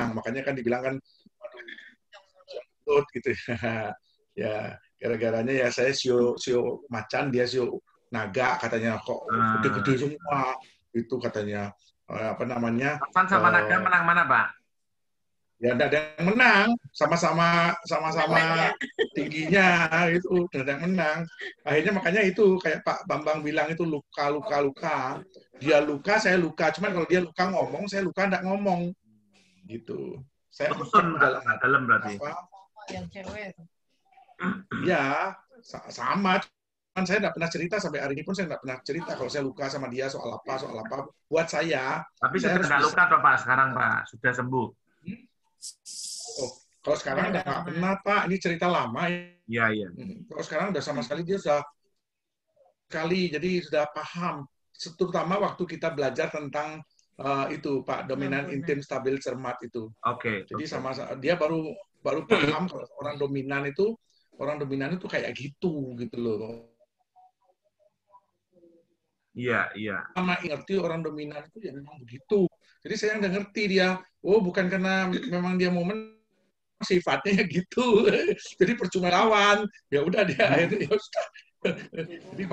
Makanya kan dibilang kan gitu ya gara-garanya ya saya sio macan dia sio naga katanya kok gede-gede semua itu katanya apa namanya Macan sama naga menang mana, Pak? ya tidak ada yang menang sama-sama tingginya itu tidak ada yang menang akhirnya makanya itu kayak Pak Bambang bilang itu luka dia luka saya luka cuman kalau dia luka ngomong saya luka tidak ngomong gitu saya Rusun dalam berarti. apa yang cewek ya sama cuman saya tidak pernah cerita sampai hari ini pun saya tidak pernah cerita kalau saya luka sama dia soal apa buat saya tapi saya sudah tidak luka toh Pak sekarang Pak sudah sembuh. Oh, kalau sekarang udah nggak pernah Pak ini cerita lama ya. Kalau sekarang udah sama sekali dia sudah jadi sudah paham terutama waktu kita belajar tentang itu Pak dominan intim stabil cermat itu. Jadi sama dia baru paham kalau orang dominan itu kayak gitu loh. Iya. Sama ngerti orang dominan itu ya memang begitu. Jadi saya nggak ngerti dia. Oh bukan karena memang dia momen sifatnya gitu. Jadi percuma lawan. Ya udah dia akhirnya ya sudah. Jadi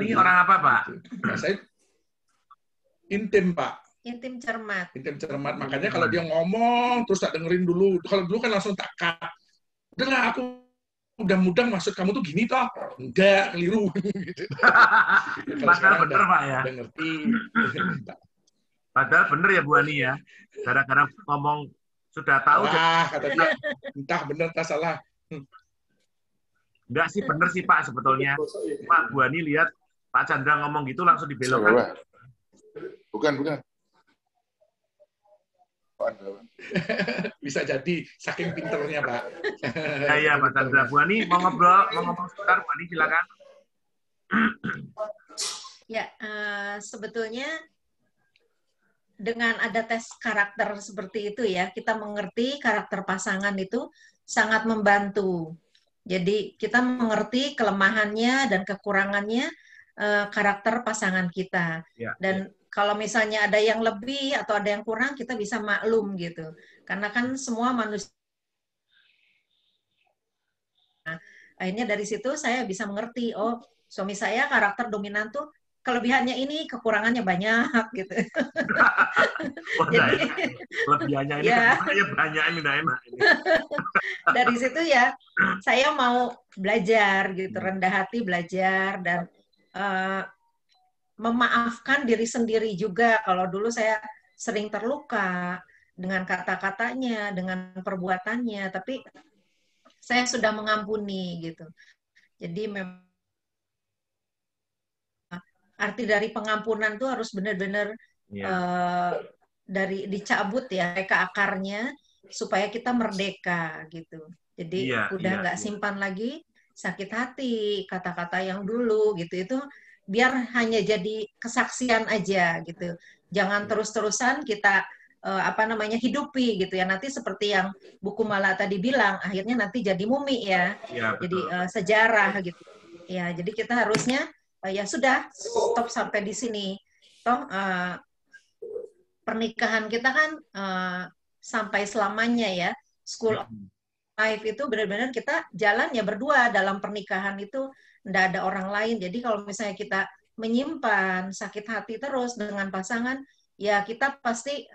ini orang apa Pak? Nah, saya intim Pak. Intim cermat. Makanya kalau dia ngomong terus tak dengerin dulu. Kalau dulu kan langsung tak cut. Udahlah aku mudah-mudahan maksud kamu tuh gini toh. Enggak, keliru. Gitu. Padahal bener Pak ya. Udah ngerti. Padahal bener ya Bu Ani ya. Gara-gara ngomong sudah tahu. Kata dia, entah bener entah salah. Enggak sih bener sih Pak sebetulnya. Pak Bu Ani lihat Pak Chandra ngomong gitu langsung dibelokkan. Bukan. Bisa jadi saking pinternya Pak. Ya Pak Chandra. Bu Ani mau ngomong sebentar Bu Ani silakan. Ya sebetulnya dengan ada tes karakter seperti itu ya kita mengerti karakter pasangan itu sangat membantu. Jadi kita mengerti kelemahannya dan kekurangannya karakter pasangan kita. Dan kalau misalnya ada yang lebih atau ada yang kurang, kita bisa maklum gitu. Karena kan semua manusia. Nah, akhirnya dari situ saya bisa mengerti, oh suami saya karakter dominan tuh kelebihannya ini, kekurangannya banyak gitu. Jadi kelebihannya ini kekurangannya banyak ini enak. Dari situ ya saya mau belajar gitu, rendah hati belajar dan memaafkan diri sendiri juga. Kalau dulu saya sering terluka dengan kata-katanya, dengan perbuatannya, tapi saya sudah mengampuni gitu. Jadi memang arti dari pengampunan itu harus benar-benar dari dicabut ya ke akarnya supaya kita merdeka gitu. Jadi udah nggak simpan lagi sakit hati, kata-kata yang dulu gitu itu biar hanya jadi kesaksian aja gitu. Jangan terus-terusan kita hidupi gitu ya. Nanti seperti yang buku Mala tadi bilang, akhirnya nanti jadi mumi ya. Jadi sejarah gitu. Ya, jadi kita harusnya ya sudah stop sampai di sini. Toh pernikahan kita kan sampai selamanya ya. School of life itu benar-benar kita jalan ya berdua dalam pernikahan itu. Nggak ada orang lain. Jadi kalau misalnya kita menyimpan sakit hati terus dengan pasangan, ya kita pasti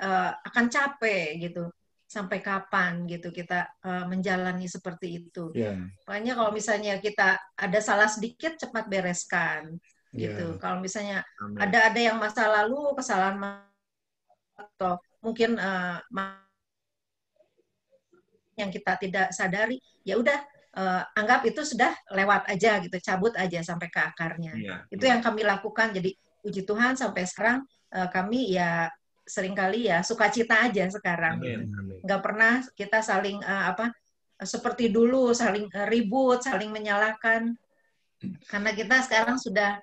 akan capek gitu. Sampai kapan gitu kita menjalani seperti itu. Makanya kalau misalnya kita ada salah sedikit, cepat bereskan. Gitu. Kalau misalnya ada yang masa lalu, kesalahan atau mungkin yang kita tidak sadari, ya udah anggap itu sudah lewat aja gitu, cabut aja sampai ke akarnya. Itu yang kami lakukan. Jadi puji Tuhan sampai sekarang kami ya seringkali ya sukacita aja sekarang. Gitu. Nggak pernah kita saling seperti dulu saling ribut, saling menyalahkan. Karena kita sekarang sudah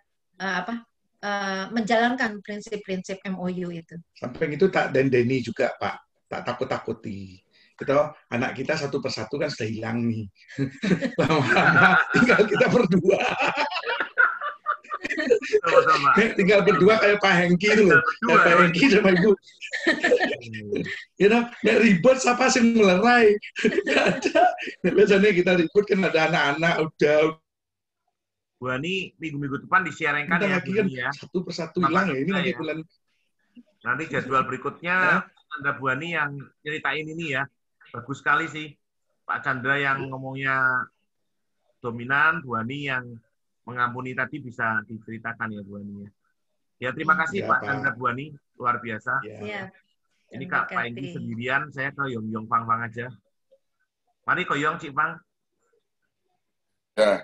menjalankan prinsip-prinsip MOU itu. Sampai itu tak dendeni juga Pak, tak takut-takuti. Kita anak kita satu persatu kan sudah hilang nih. Lama-lama tinggal kita berdua. Tinggal berdua kayak Pak Hengki itu loh. Kayak Pak Hengki sama Ibu. Nek ribut siapa sih melerai? Nggak ada. Biasanya kita ribut kan ada anak-anak udah. Bu Ani, minggu-minggu depan disiarkan ya, lagi kan ya. Satu persatu hilang ya. Ini nanti bulan. Nanti jadwal berikutnya Anda Bu Ani yang ceritain ini ya. Bagus sekali sih. Pak Chandra yang ngomongnya dominan, Bu Ani yang mengampuni tadi bisa diceritakan ya Bu Ani. Ya terima kasih Pak Chandra, Bu Ani, luar biasa. Ya. Ini Kak Pak Hengki sendirian, saya ke Yong Fang Fang aja. Mari ke Yong Cik Fang. Ya.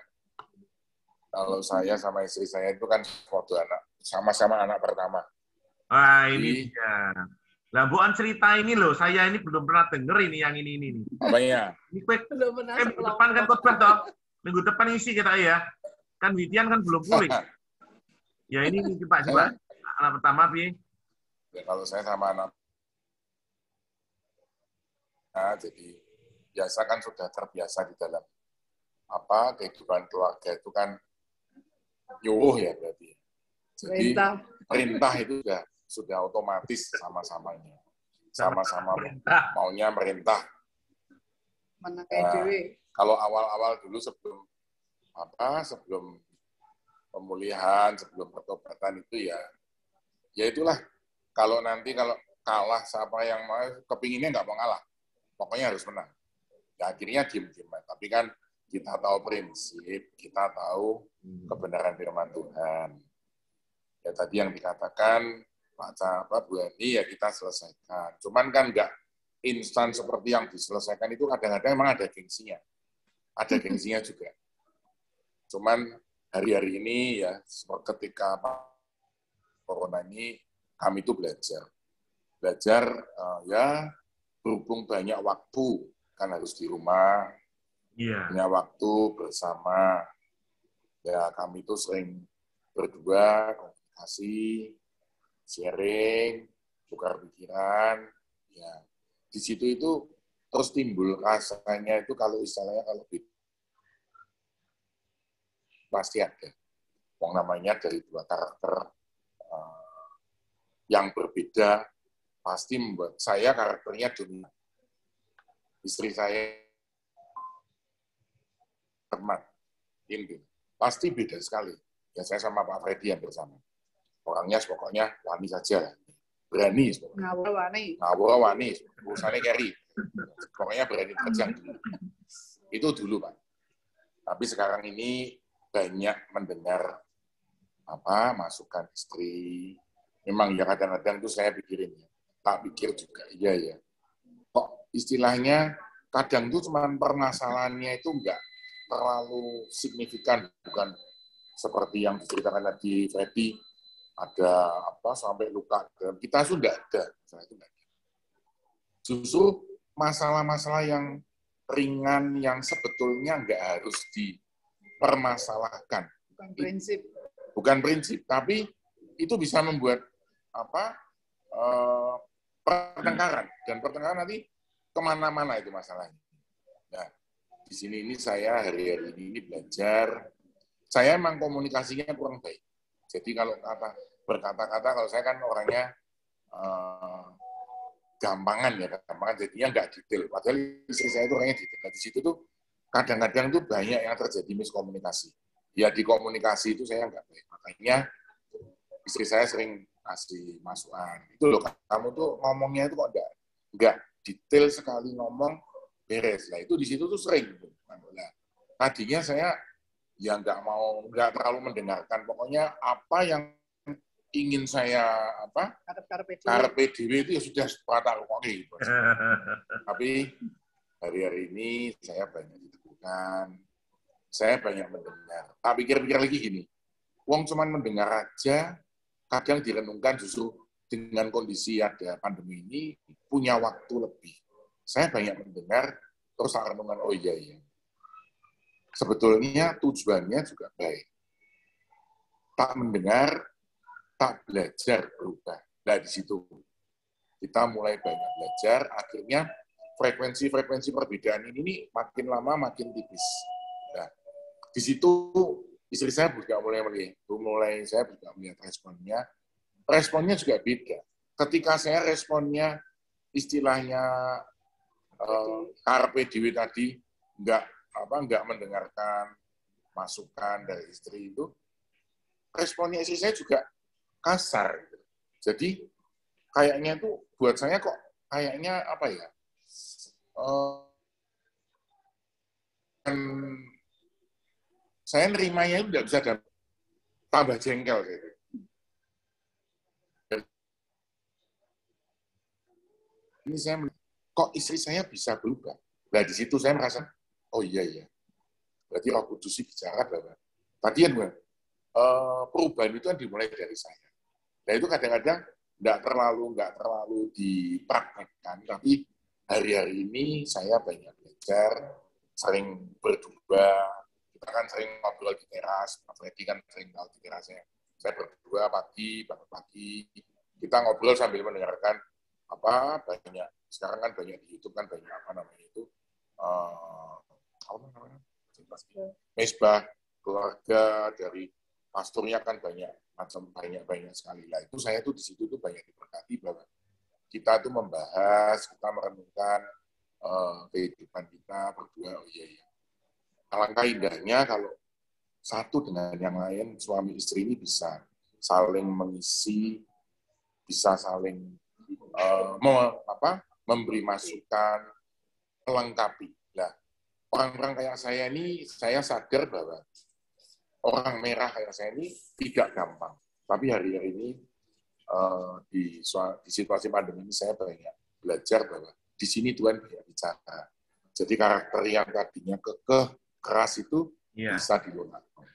Kalau saya sama istri saya itu kan waktu anak, sama-sama anak pertama. Ini dia. Lambuan cerita ini loh, saya ini belum pernah denger ini yang ini nih. Apanya? Ini belum pernah. Minggu depan kan khotbah toh. Minggu depan isi kita ya. Kan Widian kan belum pulih. Ya ini coba anak pertama Pi. Ya kalau saya sama anak, nah, jadi biasa kan sudah terbiasa di dalam kehidupan keluarga itu kan nyuruh ya berarti. Jadi perintah itu sudah otomatis sama-samanya. Sama-sama maunya merintah. Mana kayak dewe. Kalau awal-awal dulu sebelum pemulihan, sebelum pertobatan itu ya itulah. Kalau kalah siapa yang mau kepinginnya nggak mau ngalah. Pokoknya harus menang. Ya akhirnya diem-diem. Tapi kan kita tahu prinsip, kita tahu kebenaran firman Tuhan. Ya tadi yang dikatakan Pak Bu Ani ya kita selesaikan. Cuman kan nggak instan seperti yang diselesaikan itu kadang-kadang memang ada gengsinya. Ada gengsinya juga. Cuman hari-hari ini ya ketika corona ini kami itu belajar ya berhubung banyak waktu kan harus di rumah, punya waktu bersama. Ya kami itu sering berdua komunikasi, sharing, tukar pikiran. Ya di situ itu terus timbul rasanya itu kalau istilahnya kalau pasti ada. Yang namanya dari dua karakter yang berbeda pasti membuat saya karakternya dominan. Istri saya teman, ini pasti beda sekali. Ya saya sama Pak Freddy yang bersama. Orangnya pokoknya wani saja, berani. Ngawur wani, urusannya carry. Pokoknya berani kerja. Itu dulu Pak. Tapi sekarang ini banyak mendengar masukan istri. Memang ya kadang-kadang itu saya pikirin ya. Tak pikir juga, iya ya. Kok istilahnya kadang itu cuma permasalahannya itu enggak terlalu signifikan, bukan seperti yang diceritakan tadi Freddy, ada sampai luka. Kita sudah ada. Justru masalah-masalah yang ringan yang sebetulnya enggak harus dipermasalahkan. Bukan prinsip, tapi itu bisa membuat pertengkaran, dan pertengkaran nanti kemana-mana itu masalahnya. Nah, di sini ini saya hari-hari ini belajar, saya emang komunikasinya kurang baik. Jadi kalau berkata-kata, kalau saya kan orangnya gampangan, jadinya nggak detail. Padahal istri saya itu orangnya detail. Nah, di situ tuh kadang-kadang tuh banyak yang terjadi miskomunikasi. Ya di komunikasi itu saya nggak baik. Makanya istri saya sering kasih masukan. Itu loh, kamu tuh ngomongnya itu kok nggak detail sekali ngomong beres. Lah itu di situ tuh sering. Nah, tadinya saya ya nggak terlalu mendengarkan. Pokoknya apa yang ingin saya karpe dewe itu ya sudah sepatah kok gitu. Tapi hari-hari ini saya banyak ditemukan, saya banyak mendengar. Tak pikir-pikir lagi gini, wong cuman mendengar aja, kadang direnungkan justru dengan kondisi ada pandemi ini punya waktu lebih. Saya banyak mendengar, terus tak renungan, oh iya. Sebetulnya tujuannya juga baik. Tak mendengar, tak belajar berubah. Nah di situ kita mulai banyak belajar, akhirnya frekuensi perbedaan ini makin lama makin tipis. Nah di situ istri saya juga saya juga melihat responnya juga beda. Ketika saya responnya istilahnya carpe diem tadi, nggak mendengarkan masukan dari istri itu, responnya istri saya juga kasar. Jadi kayaknya itu buat saya kok kayaknya apa ya? Saya nerimanya itu tidak bisa tambah jengkel gitu. Ini saya kok istri saya bisa berubah. Nah di situ saya merasa, oh iya. Berarti Roh Kudus bicara bahwa tadi kan perubahan itu kan dimulai dari saya. Nah itu kadang-kadang nggak terlalu dipraktekkan, tapi hari-hari ini saya banyak belajar, sering berdua. Kita kan sering ngobrol di teras, Pak Freddy kan sering tahu di terasnya. Saya berdua bangun pagi, kita ngobrol sambil mendengarkan banyak. Sekarang kan banyak di YouTube kan banyak mesbah keluarga dari pastornya kan banyak sekali lah. Itu saya tuh di situ tuh banyak diberkati bahwa kita tuh membahas, kita merenungkan kehidupan kita berdua. Oh iya. Alangkah indahnya kalau satu dengan yang lain, suami istri ini bisa saling mengisi, bisa saling memberi masukan, melengkapi. Nah, orang-orang kayak saya ini, saya sadar bahwa orang merah kayak saya ini tidak gampang. Tapi hari-hari ini di situasi pandemi ini saya banyak belajar bahwa di sini Tuhan banyak bicara. Jadi karakter yang tadinya kekeh, keras itu bisa dilunakkan.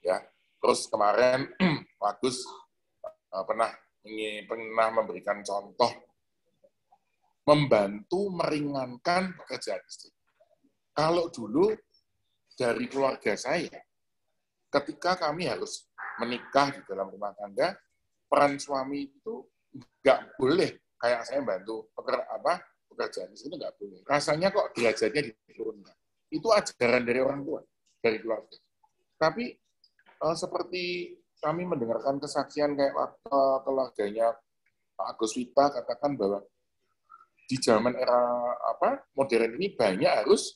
Ya. Terus kemarin Agus pernah memberikan contoh membantu meringankan pekerjaan istri. Kalau dulu dari keluarga saya, ketika kami harus menikah di dalam rumah tangga, peran suami itu nggak boleh kayak saya bantu pekerjaan istri itu nggak boleh. Rasanya kok derajatnya diturunkan. Itu ajaran dari orang tua, dari keluarga. Tapi seperti kami mendengarkan kesaksian kayak keluarganya Pak Agus Wita katakan bahwa di zaman era modern ini banyak harus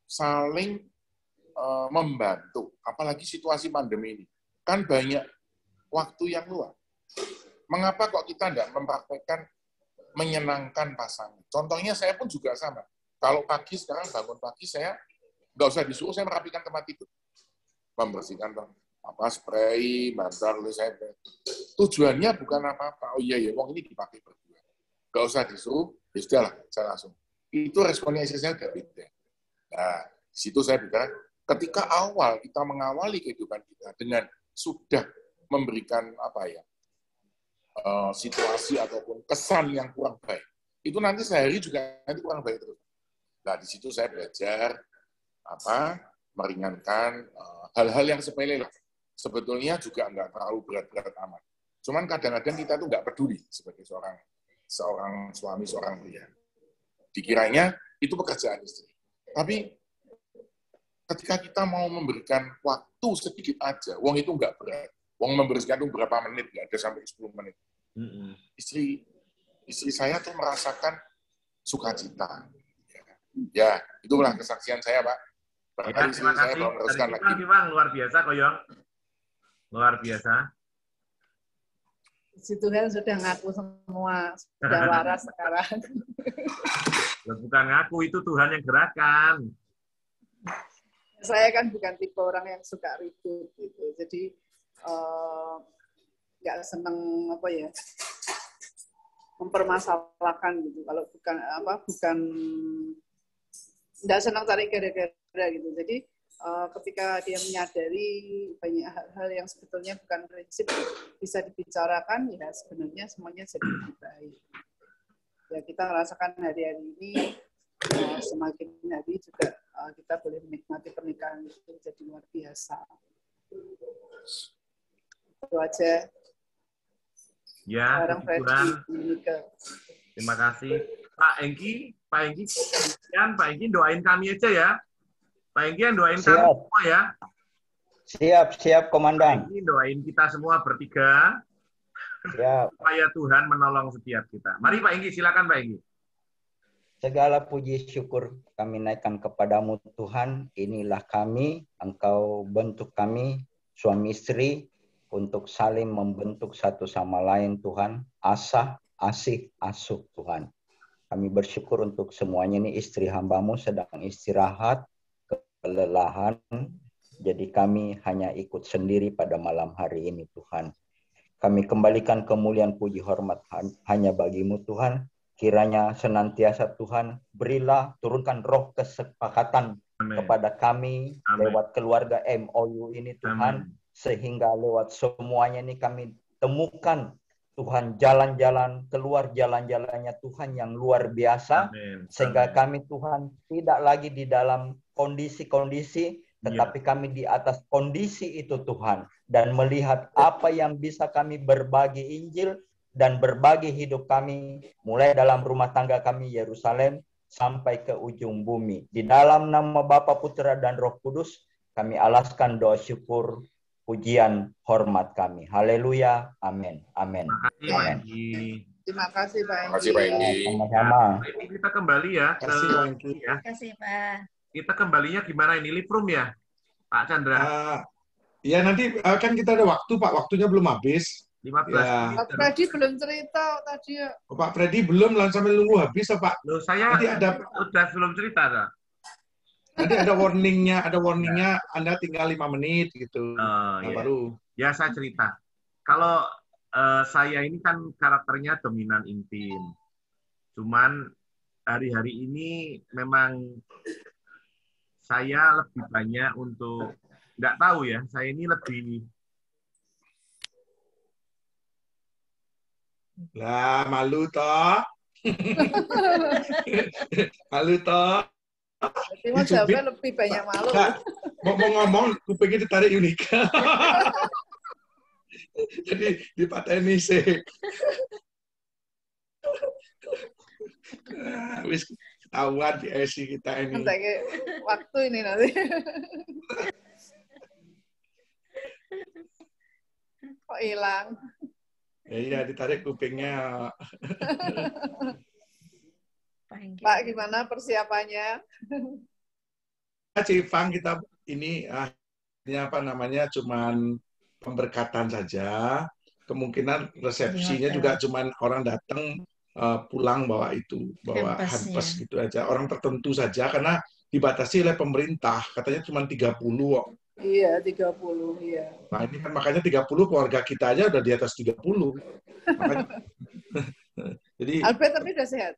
saling membantu, apalagi situasi pandemi ini. Kan banyak waktu yang luang. Mengapa kok kita tidak mempraktekkan menyenangkan pasangan? Contohnya saya pun juga sama. Kalau pagi sekarang bangun pagi saya nggak usah disuruh, saya merapikan tempat tidur, membersihkan spray, bantal, saya tujuannya bukan apa-apa. Oh iya, wong ini dipakai berdua. Nggak usah disuruh, ya sudahlah, saya langsung. Itu responnya istri saya udah beda. Nah, di situ saya bicara, ketika awal kita mengawali kehidupan kita dengan sudah memberikan situasi ataupun kesan yang kurang baik, itu nanti sehari juga nanti kurang baik terus. Nah, di situ saya belajar meringankan hal-hal yang sepele lah. Sebetulnya juga nggak terlalu berat-berat amat. Cuman kadang-kadang kita tuh nggak peduli sebagai seorang suami, seorang pria. Dikiranya itu pekerjaan istri. Tapi ketika kita mau memberikan waktu sedikit aja, uang itu nggak berat. Uang membersihkan itu berapa menit, nggak ada sampai 10 menit. Istri saya tuh merasakan sukacita. Ya, itulah kesaksian saya, Pak. Ya, terima kasih. Bang, luar biasa, Koyong. Luar biasa. Si Tuhan sudah ngaku semua, sudah waras sekarang. Bukan ngaku, itu Tuhan yang gerakan. Saya kan bukan tipe orang yang suka ribut gitu. Jadi nggak seneng mempermasalahkan gitu. Kalau bukan nggak senang cari gara-gara gitu. Jadi ketika dia menyadari banyak hal-hal yang sebetulnya bukan prinsip bisa dibicarakan, ya sebenarnya semuanya jadi lebih baik. Ya kita merasakan hari-hari ini semakin hari juga kita boleh menikmati pernikahan itu jadi luar biasa. Itu aja. Ya, terima kasih. Pak Engki, Pak Engki doain kami aja ya. Pak Enggi yang doain kami Siap. semua ya. Siap, Komandan. Pak Enggi doain kita semua bertiga. Siap. Supaya Tuhan menolong setiap kita. Mari Pak Enggi, silakan Pak Enggi. Segala puji syukur kami naikkan kepadamu Tuhan. Inilah kami, Engkau bentuk kami, suami istri, untuk saling membentuk satu sama lain Tuhan. Asah, asih, asuh Tuhan. Kami bersyukur untuk semuanya ini istri hambamu sedang istirahat, kelelahan. Jadi kami hanya ikut sendiri pada malam hari ini Tuhan. Kami kembalikan kemuliaan puji hormat hanya bagimu Tuhan. Kiranya senantiasa Tuhan berilah, turunkan roh kesepakatan kepada kami lewat keluarga MOU ini Tuhan. Sehingga lewat semuanya ini kami temukan Tuhan jalan-jalan, keluar jalan-jalannya Tuhan yang luar biasa. Sehingga kami Tuhan tidak lagi di dalam kondisi-kondisi, tetapi kami di atas kondisi itu Tuhan. Dan melihat apa yang bisa kami berbagi Injil dan berbagi hidup kami, mulai dalam rumah tangga kami Yerusalem, sampai ke ujung bumi. Di dalam nama Bapa, Putra, dan Roh Kudus, kami alaskan doa syukur, pujian, hormat kami. Haleluya. Amin. Amin. Terima kasih Pak Enggi. Terima kasih Pak Enggi. Sama-sama. Kita kembali ya. Terima kasih Pak Enggi. Terima kasih Pak. Kita kembalinya gimana ini? Live room ya, Pak Chandra? Ya nanti kan kita ada waktu Pak, waktunya belum habis. 15 Ya. Pak Freddy belum cerita tadi ya. Oh, Pak Freddy belum sampai nunggu habis Pak. Loh, saya Nanti ada udah belum cerita dah. nanti ada warningnya Anda tinggal 5 menit gitu. Nah, baru. Ya saya cerita. Kalau saya ini kan karakternya dominan intim. Cuman hari-hari ini memang saya lebih banyak untuk, nggak tahu ya, saya ini lebih Lah, malu toh. Malu toh. Berarti mau jawabnya lebih banyak malu. Nah, mau ngomong, kupingnya ditarik Unika. Jadi dipateni sih. Wis ketahuan di IC kita ini. Nanti waktu ini nanti. Kok hilang? Ya, iya, ditarik kupingnya. Pak, gimana persiapannya? Cifang kita ini cuman pemberkatan saja. Kemungkinan resepsinya juga cuman orang datang pulang bawa handphone gitu aja. Orang tertentu saja karena dibatasi oleh pemerintah. Katanya cuma 30 kok. Iya, 30, iya. Nah, ini kan makanya 30 keluarga kita aja udah di atas 30. Makanya, jadi Albert tapi udah sehat?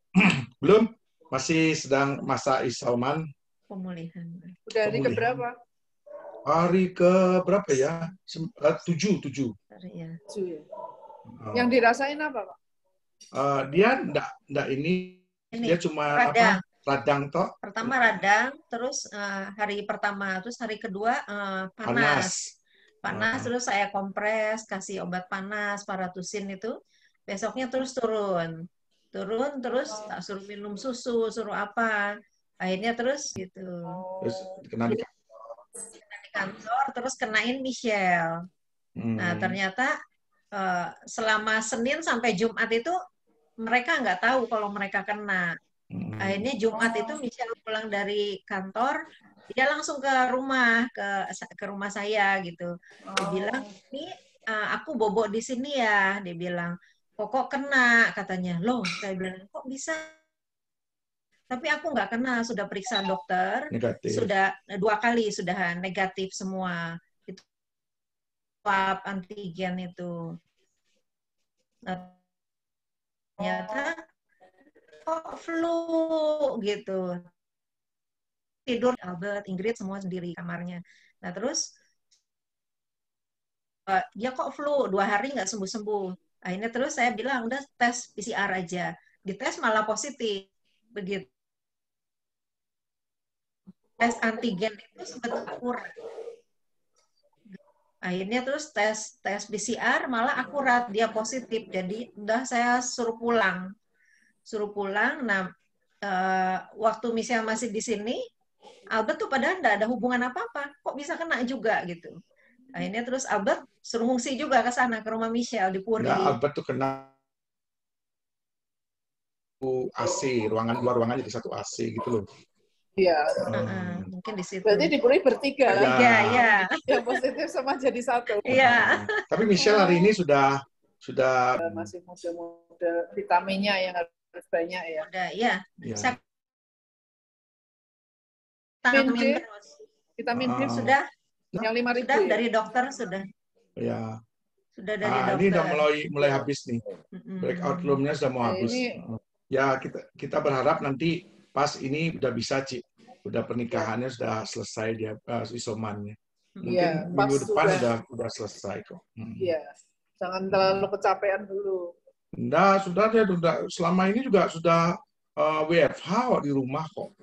Belum, masih sedang masa isoman. Pemulihan. Udah hari keberapa? Hari ke berapa ya? 7. Ya. Yang dirasain apa, Pak? Dia enggak ini, dia cuma radang toh. Pertama radang, terus hari pertama, terus hari kedua panas. Terus saya kompres, kasih obat panas, paratusin itu. Besoknya terus turun, terus tak suruh minum susu, suruh apa. Akhirnya terus gitu. Terus kena di kantor, terus kenain Michelle. Nah ternyata selama Senin sampai Jumat itu mereka nggak tahu kalau mereka kena. Akhirnya Jumat itu Michelle pulang dari kantor, dia langsung ke rumah, ke rumah saya gitu. Dia bilang, "Ini aku bobok di sini ya." Dia bilang, "Kok kena?" katanya. Loh, saya bilang, "Kok bisa?" Tapi aku nggak kena, sudah periksa dokter, negatif. Sudah 2 kali sudah negatif semua. Itu swab antigen itu. Nah, ternyata kok flu gitu. Tidur Albert, Ingrid semua sendiri kamarnya. Nah terus ya kok flu 2 hari nggak sembuh-sembuh. Akhirnya terus saya bilang udah tes PCR aja. Dites malah positif begitu. Tes antigen itu sebetulnya akurat. Akhirnya terus tes PCR malah akurat, dia positif. Jadi udah saya suruh pulang. Nah waktu Michelle masih di sini, Albert tuh padahal nggak ada hubungan apa-apa, kok bisa kena juga gitu. Akhirnya terus Albert suruh ngungsi juga ke sana, ke rumah Michelle di Puri. Nah, Albert tuh kena AC, ruangan dua ruangan jadi satu AC gitu loh. Iya. Mungkin di situ. Berarti di Puri bertiga. Iya. Yang positif sama jadi satu. Iya. Tapi Michelle hari ini sudah masih model vitaminnya yang harus banyak ya. Udah, iya. Ya. Vitamin D sudah. Yang 5.000 sudah ya? Dari dokter sudah. Ya. Sudah dari dokter. Ini udah mulai habis nih. Breakout room-nya sudah mau habis. Ya, kita berharap nanti pas ini udah bisa, Ci. Udah pernikahannya sudah selesai dia isomannya. Mungkin minggu depan udah selesai kok. Iya. Jangan terlalu kecapean dulu. Enggak, sudah selama ini juga sudah WFH di rumah kok.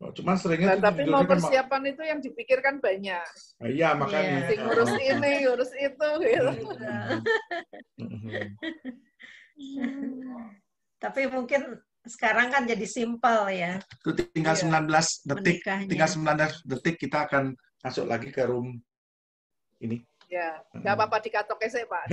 Cuman seringnya tapi mau persiapan itu yang dipikirkan banyak. Iya, makanya. Ngurus ini, ngurus itu gitu. Tapi mungkin sekarang kan jadi simpel ya. Itu tinggal 19 detik. Tinggal 19 detik kita akan masuk lagi ke room ini. Ya, nggak apa-apa dikatok sih, Pak.